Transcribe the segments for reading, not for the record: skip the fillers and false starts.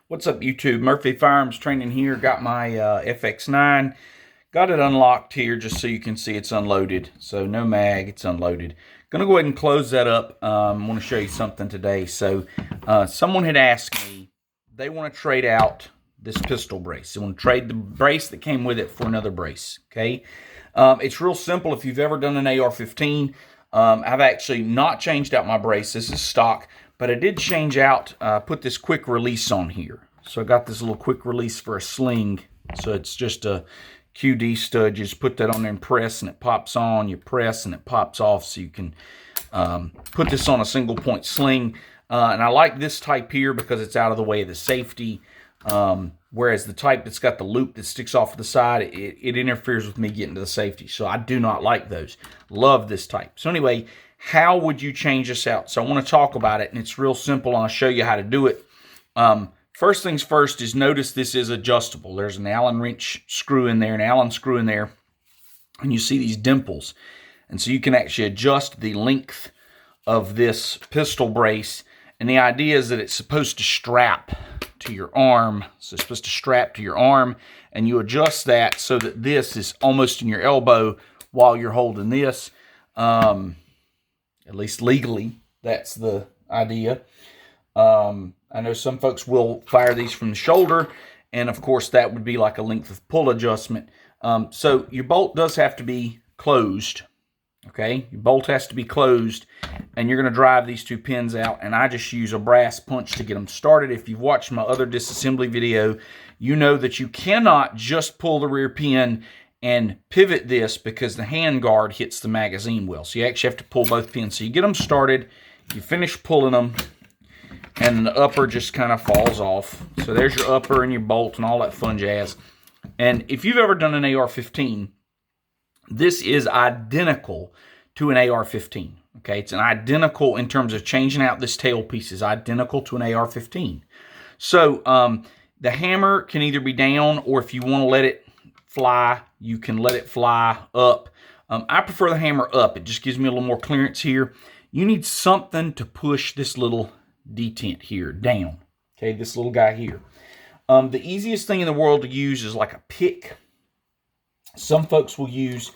What's up, YouTube? Murphy Firearms Training here. Got my FX-9. Got it unlocked here just so you can see it's unloaded. So no mag, it's unloaded. Going to go ahead and close that up. I want to show you something today. So someone had asked me, they want to trade out this pistol brace. They want to trade the brace that came with it for another brace, okay? It's real simple. If you've ever done an AR-15, I've actually not changed out my brace. This is stock. But I did change out, put this quick release on here. So I got this little quick release for a sling. So it's just a QD stud. You just put that on there and press, and it pops on. You press, and it pops off. So you can put this on a single point sling. And I like this type here because it's out of the way of the safety. Whereas the type that's got the loop that sticks off the side, it interferes with me getting to the safety. So I do not like those. Love this type. So anyway, how would you change this out? So I want to talk about it, and it's real simple, and I'll show you how to do it. First things first is notice this is adjustable. There's an Allen wrench screw in there, an Allen screw in there, and you see these dimples. And so you can actually adjust the length of this pistol brace, and the idea is that it's supposed to strap to your arm. So it's supposed to strap to your arm, and you adjust that so that this is almost in your elbow while you're holding this. At least legally, that's the idea. I know some folks will fire these from the shoulder, and of course that would be like a length of pull adjustment. So your bolt does have to be closed, okay? Your bolt has to be closed, and you're going to drive these two pins out, and I just use a brass punch to get them started. If you've watched my other disassembly video, you know that you cannot just pull the rear pin and pivot this because the hand guard hits the magazine well. So you actually have to pull both pins. So you get them started, you finish pulling them, and the upper just kind of falls off. So there's your upper and your bolt and all that fun jazz. And if you've ever done an AR-15, this is identical to an AR-15. Okay, it's an identical in terms of changing out this tailpiece is identical to an AR-15. So the hammer can either be down, or if you want to let it fly, you can let it fly up. I prefer the hammer up. It just gives me a little more clearance here. You need something to push this little detent here down. Okay, this little guy here. The easiest thing in the world to use is like a pick. Some folks will use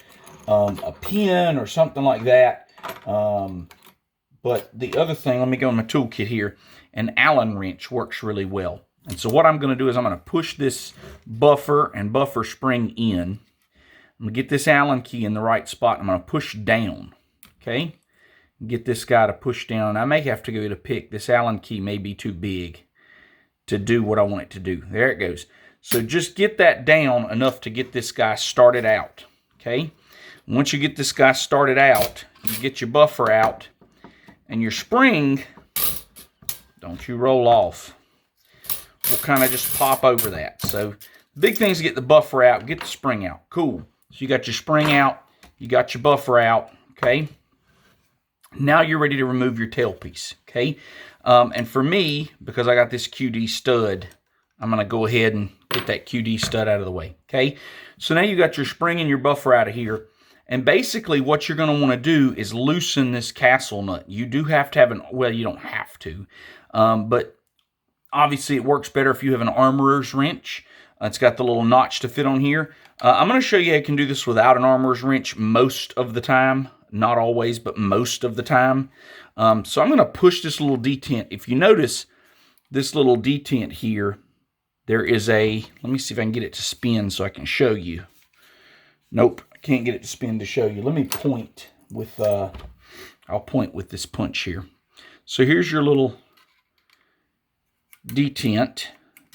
a pin or something like that. But the other thing, let me go in my toolkit here. An Allen wrench works really well. And so what I'm going to do is I'm going to push this buffer and buffer spring in. I'm going to get this Allen key in the right spot. I'm going to push down, okay? Get this guy to push down. I may have to go to pick. This Allen key may be too big to do what I want it to do. There it goes. So just get that down enough to get this guy started out, okay? Once you get this guy started out, you get your buffer out, and your spring, don't you roll off, will kind of just pop over that. So the big thing is to get the buffer out, get the spring out. Cool. So you got your spring out, you got your buffer out, okay? Now you're ready to remove your tailpiece, okay? And for me, because I got this QD stud, I'm going to go ahead and get that QD stud out of the way, okay? So now you got your spring and your buffer out of here. And basically what you're going to want to do is loosen this castle nut. You do have to have an, well, you don't have to, but obviously it works better if you have an armorer's wrench. It's got the little notch to fit on here. I'm going to show you how you can do this without an armorer's wrench most of the time. Not always, but most of the time. So I'm going to push this little detent. If you notice this little detent here, there is a, let me see if I can get it to spin so I can show you. Nope, I can't get it to spin to show you. Let me point with, I'll point with this punch here. So here's your little detent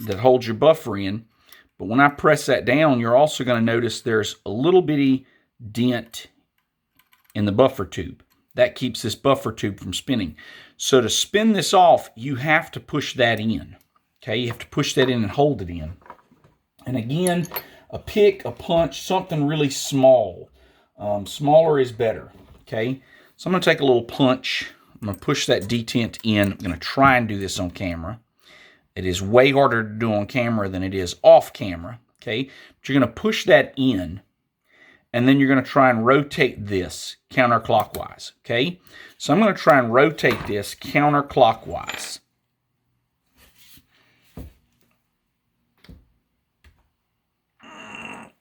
that holds your buffer in. But when I press that down, you're also going to notice there's a little bitty dent in the buffer tube. That keeps this buffer tube from spinning. So to spin this off, you have to push that in. Okay, you have to push that in and hold it in. And again, a pick, a punch, something really small. Smaller is better. Okay, so I'm going to take a little punch. I'm going to push that detent in. I'm going to try and do this on camera. It is way harder to do on camera than it is off camera. Okay, but you're going to push that in, and then you're going to try and rotate this counterclockwise, okay? So I'm going to try and rotate this counterclockwise.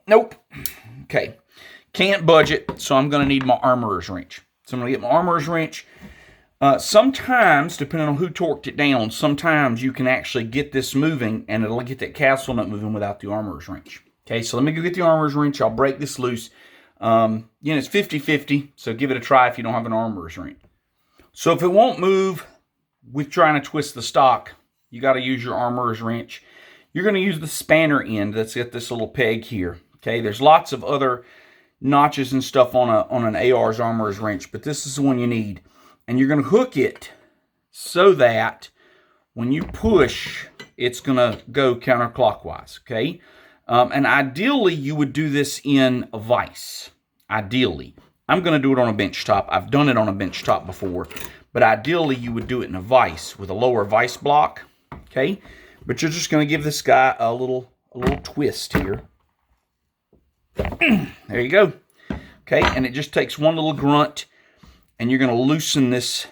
Nope. Okay. Can't budget, so I'm going to need my armorer's wrench. So I'm going to get my armorer's wrench. Sometimes, depending on who torqued it down, sometimes you can actually get this moving and it'll get that castle nut moving without the armorer's wrench. Okay, so let me go get the armorer's wrench. I'll break this loose. It's 50-50, so give it a try if you don't have an armorer's wrench. So if it won't move with trying to twist the stock, you got to use your armorer's wrench. You're going to use the spanner end that's got this little peg here. Okay, there's lots of other notches and stuff on an AR's armorer's wrench, but this is the one you need. And you're going to hook it so that when you push, it's going to go counterclockwise, okay? And ideally, you would do this in a vise. Ideally. I'm going to do it on a bench top. I've done it on a bench top before. But ideally, you would do it in a vise with a lower vise block, okay? But you're just going to give this guy a little twist here. There you go. Okay, and it just takes one little grunt, and you're going to loosen this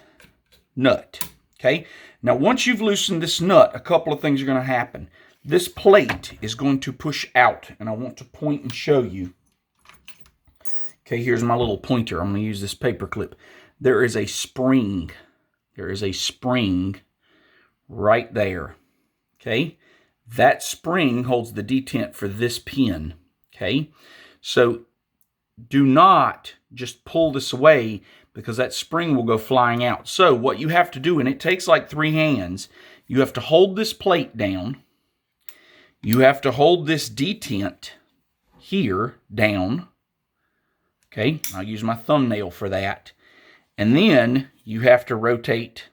nut. Okay, now once you've loosened this nut, a couple of things are going to happen. This plate is going to push out, and I want to point and show you. Okay, here's my little pointer. I'm going to use this paper clip. There is a spring. There is a spring right there. Okay, that spring holds the detent for this pin. Okay, so do not just pull this away because that spring will go flying out. So what you have to do, and it takes like 3 hands, you have to hold this plate down. You have to hold this detent here down. Okay, I'll use my thumbnail for that. And then you have to rotate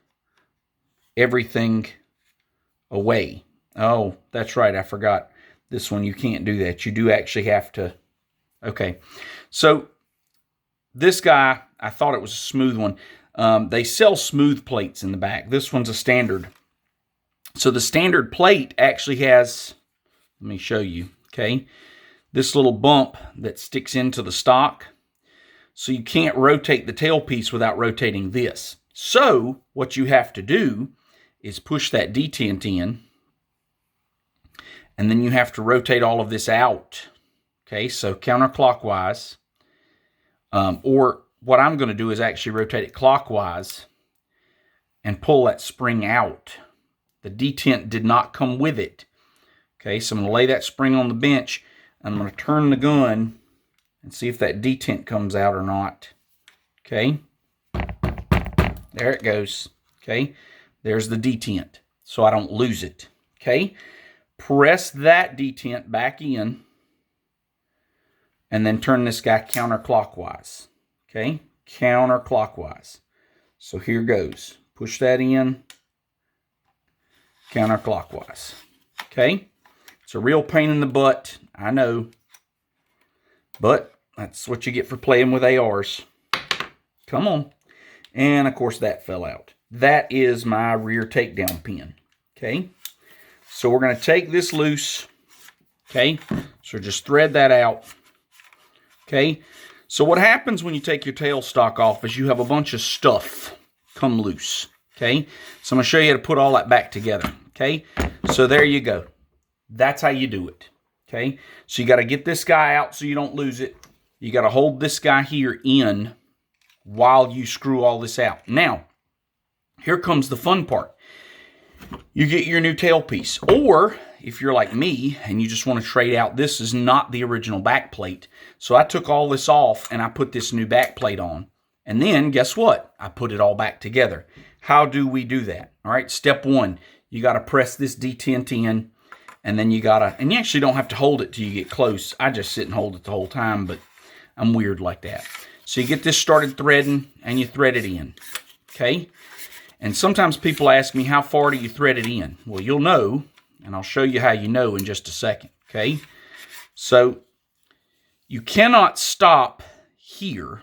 everything away. Oh, that's right, I forgot. This one, you can't do that. You do actually have to. Okay, so this guy, I thought it was a smooth one. They sell smooth plates in the back. This one's a standard. So the standard plate actually has, let me show you, okay, this little bump that sticks into the stock. So you can't rotate the tailpiece without rotating this. So what you have to do is push that detent in, and then you have to rotate all of this out. Okay, so counterclockwise. Or what I'm going to do is actually rotate it clockwise and pull that spring out. The detent did not come with it. Okay, so I'm going to lay that spring on the bench. I'm going to turn the gun and see if that detent comes out or not. Okay, there it goes. Okay, there's the detent, so I don't lose it. Okay, press that detent back in, and then turn this guy counterclockwise. Okay, counterclockwise. So here goes. Push that in, counterclockwise. Okay, it's a real pain in the butt, I know, but that's what you get for playing with ARs. Come on. And of course that fell out. That is my rear takedown pin. Okay, so we're going to take this loose. Okay, so just thread that out. Okay, so what happens when you take your tailstock off is you have a bunch of stuff come loose. Okay, so I'm going to show you how to put all that back together. Okay, so there you go. That's how you do it. Okay, so you got to get this guy out so you don't lose it. You got to hold this guy here in while you screw all this out. Now, here comes the fun part. You get your new tailpiece, or if you're like me and you just want to trade out, this is not the original back plate. So I took all this off and I put this new back plate on. And then guess what? I put it all back together. How do we do that? All right, step 1, you got to press this detent in, and then you got to, and you actually don't have to hold it till you get close. I just sit and hold it the whole time, but I'm weird like that. So you get this started threading and you thread it in. Okay. And sometimes people ask me, how far do you thread it in? Well, you'll know, and I'll show you how you know in just a second, okay? So you cannot stop here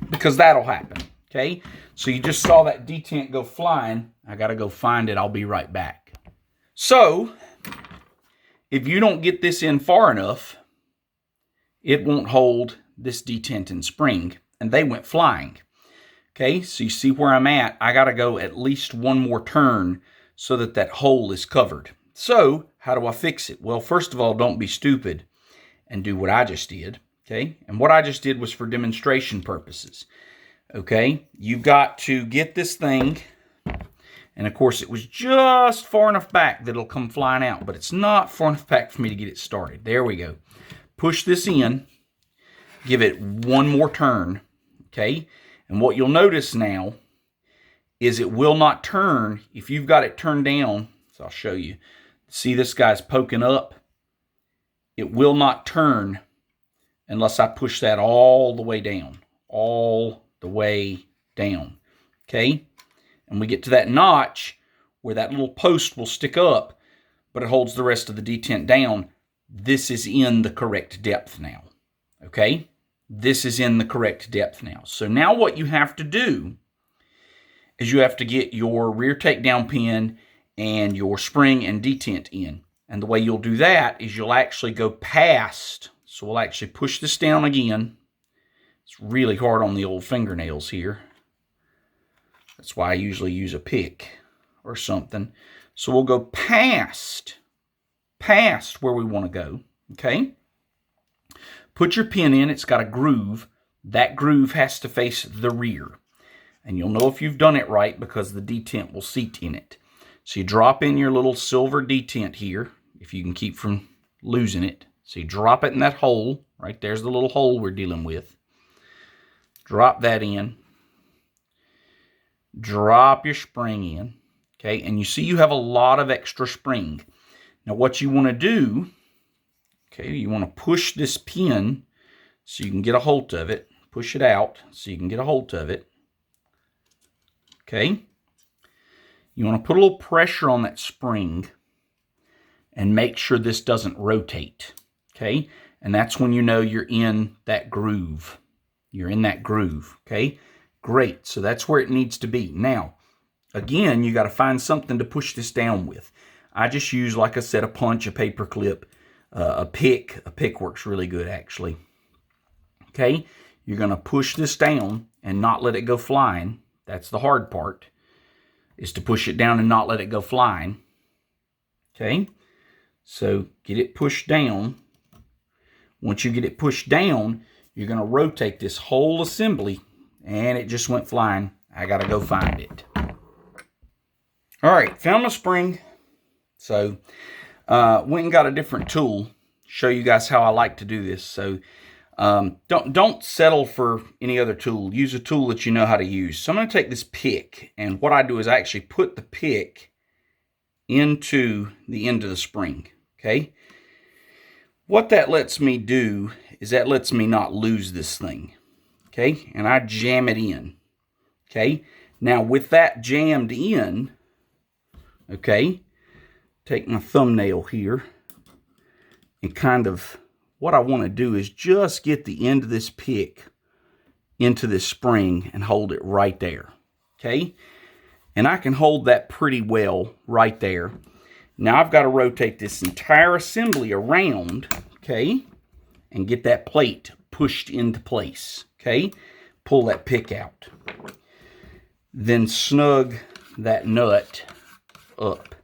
because that'll happen, okay? So you just saw that detent go flying. I got to go find it. I'll be right back. So if you don't get this in far enough, it won't hold this detent and spring, and they went flying. Okay, so you see where I'm at. I got to go at least one more turn so that hole is covered. So how do I fix it? Well, first of all, don't be stupid and do what I just did, okay? And what I just did was for demonstration purposes, okay? You've got to get this thing, and of course it was just far enough back that it'll come flying out, but it's not far enough back for me to get it started. There we go. Push this in, give it one more turn, okay? And what you'll notice now is it will not turn if you've got it turned down. So I'll show you. See, this guy's poking up. It will not turn unless I push that all the way down. All the way down. Okay? And we get to that notch where that little post will stick up, but it holds the rest of the detent down. This is in the correct depth now. Okay? This is in the correct depth now. So now what you have to do is you have to get your rear takedown pin and your spring and detent in. And the way you'll do that is you'll actually go past. So we'll actually push this down again. It's really hard on the old fingernails here. That's why I usually use a pick or something. So we'll go past where we want to go, okay? Put your pin in. It's got a groove. That groove has to face the rear. And you'll know if you've done it right because the detent will seat in it. So you drop in your little silver detent here, if you can keep from losing it. So you drop it in that hole. Right there's the little hole we're dealing with. Drop that in. Drop your spring in. Okay, and you see you have a lot of extra spring. Now what you want to do, okay, you want to push this pin so you can get a hold of it. Push it out so you can get a hold of it. Okay, you want to put a little pressure on that spring and make sure this doesn't rotate, okay? And that's when you know you're in that groove. You're in that groove, okay? Great, so that's where it needs to be. Now, again, you got to find something to push this down with. I just use, like I said, a punch, a paper clip, a pick. A pick works really good, actually. Okay, you're going to push this down and not let it go flying. That's the hard part, is to push it down and not let it go flying. Okay, so get it pushed down. Once you get it pushed down, you're going to rotate this whole assembly, and it just went flying. I got to go find it. All right, found my spring. So went and got a different tool. Show you guys how I like to do this. So don't settle for any other tool. Use a tool that you know how to use. So I'm going to take this pick, and what I do is I actually put the pick into the end of the spring, okay? What that lets me do is that lets me not lose this thing, okay? And I jam it in, okay? Now with that jammed in, okay, take my thumbnail here and kind of, what I want to do is just get the end of this pick into this spring and hold it right there, okay? And I can hold that pretty well right there. Now I've got to rotate this entire assembly around, okay, and get that plate pushed into place, okay? Pull that pick out. Then snug that nut up.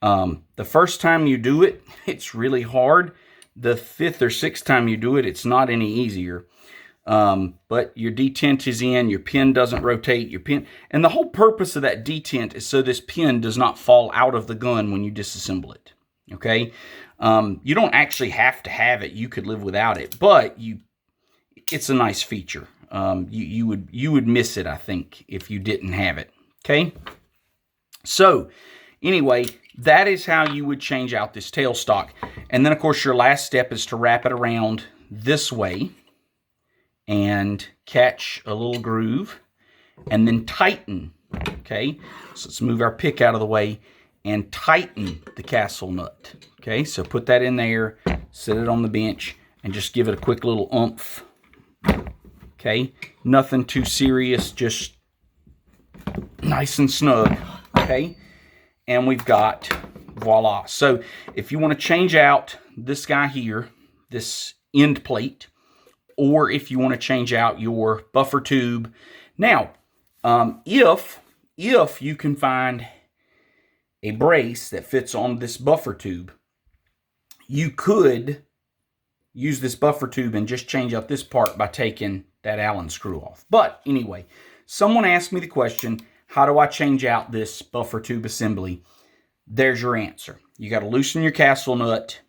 The first time you do it, it's really hard. The fifth or sixth time you do it, it's not any easier. But your detent is in, your pin doesn't rotate, your pin, and the whole purpose of that detent is so this pin does not fall out of the gun when you disassemble it. Okay, you don't actually have to have it; you could live without it, but it's a nice feature. You would miss it, I think, if you didn't have it. Okay, so anyway, that is how you would change out this tailstock. And then, of course, your last step is to wrap it around this way and catch a little groove and then tighten, okay? So let's move our pick out of the way and tighten the castle nut, okay? So put that in there, set it on the bench, and just give it a quick little oomph, okay? Nothing too serious, just nice and snug, okay? And we've got, voila. So if you want to change out this guy here, this end plate, or if you want to change out your buffer tube. Now, if you can find a brace that fits on this buffer tube, you could use this buffer tube and just change out this part by taking that Allen screw off. But anyway, someone asked me the question, how do I change out this buffer tube assembly? There's your answer. You got to loosen your castle nut,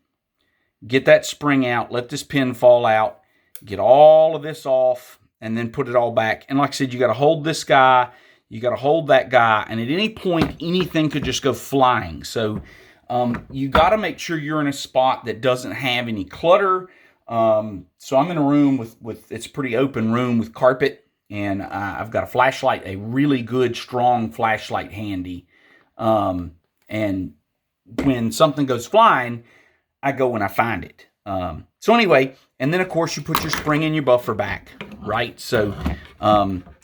get that spring out, let this pin fall out, get all of this off, and then put it all back. And like I said, you got to hold this guy, you got to hold that guy, and at any point, anything could just go flying. So you got to make sure you're in a spot that doesn't have any clutter. So I'm in a room with it's a pretty open room with carpet, and I've got a flashlight, a really good, strong flashlight handy. And when something goes flying, I go and I find it. So anyway, and then of course you put your spring in your buffer back, right? So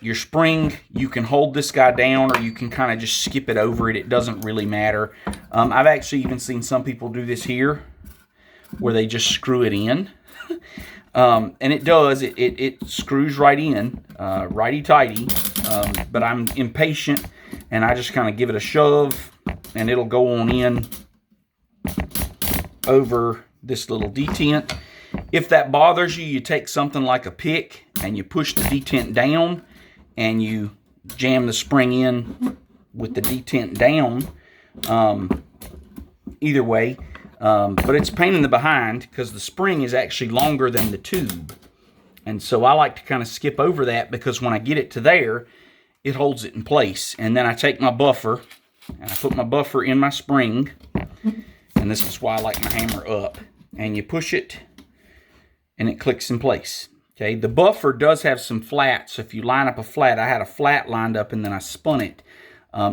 your spring, you can hold this guy down or you can kind of just skip it over it. It doesn't really matter. I've actually even seen some people do this here where they just screw it in. And it does, it screws right in, righty-tighty, but I'm impatient and I just kind of give it a shove and it'll go on in over this little detent. If that bothers you, you take something like a pick and you push the detent down and you jam the spring in with the detent down. Either way, but it's a pain in the behind because the spring is actually longer than the tube. And so I like to kind of skip over that because when I get it to there, it holds it in place. And then I take my buffer and I put my buffer in my spring. And this is why I like my hammer up. And you push it and it clicks in place. Okay, the buffer does have some flats. So if you line up a flat, I had a flat lined up and then I spun it.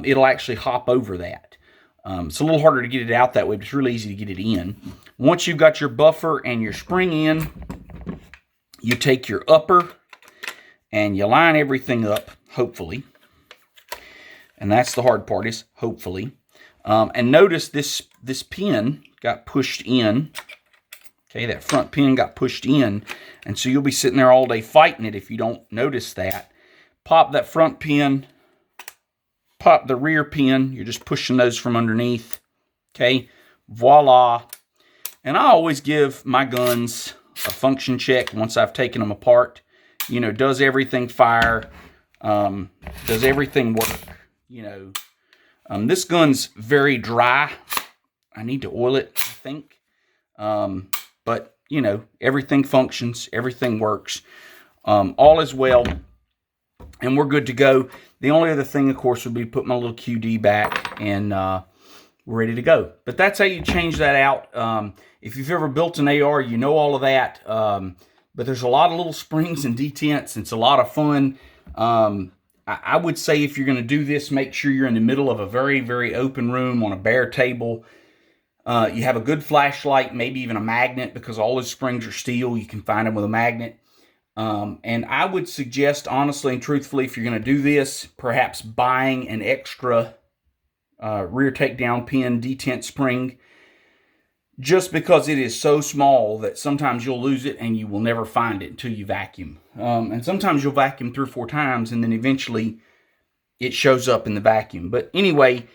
It'll actually hop over that. It's a little harder to get it out that way, but it's really easy to get it in. Once you've got your buffer and your spring in, you take your upper and you line everything up, hopefully. And that's the hard part, is hopefully. And notice this pin got pushed in. Okay, that front pin got pushed in. And so you'll be sitting there all day fighting it if you don't notice that. Pop that front pin. Pop the rear pin. You're just pushing those from underneath. Okay, voila. And I always give my guns a function check once I've taken them apart. You know, does everything fire? Does everything work? You know, this gun's very dry. I need to oil it, I think. But, you know, everything functions. Everything works. All is well. And we're good to go. The only other thing, of course, would be put my little QD back and we're ready to go. But that's how you change that out. If you've ever built an AR, you know all of that. But there's a lot of little springs and detents. It's a lot of fun. I would say if you're going to do this, make sure you're in the middle of a very, very open room on a bare table. You have a good flashlight, maybe even a magnet, because all those springs are steel. You can find them with a magnet. And I would suggest, honestly and truthfully, if you're going to do this, perhaps buying an extra rear takedown pin detent spring, just because it is so small that sometimes you'll lose it and you will never find it until you vacuum. And sometimes you'll vacuum 3 or 4 times and then eventually it shows up in the vacuum. But anyway,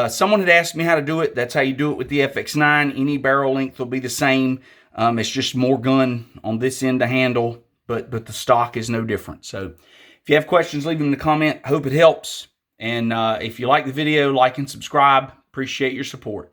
someone had asked me how to do it. That's how you do it with the FX-9. Any barrel length will be the same. It's just more gun on this end to handle, but the stock is no different. So if you have questions, leave them in the comment. Hope it helps. And if you like the video, like and subscribe. Appreciate your support.